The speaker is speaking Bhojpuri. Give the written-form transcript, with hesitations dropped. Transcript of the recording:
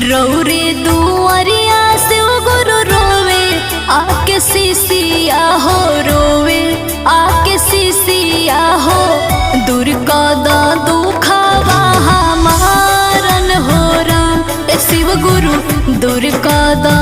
रौरे दुआरिया शिव गुरु रोवे आके सिसिया हो रोवे आके सिसिया हो दूर का दा दुखावा हमारन हो राम। शिव गुरु दूर का दा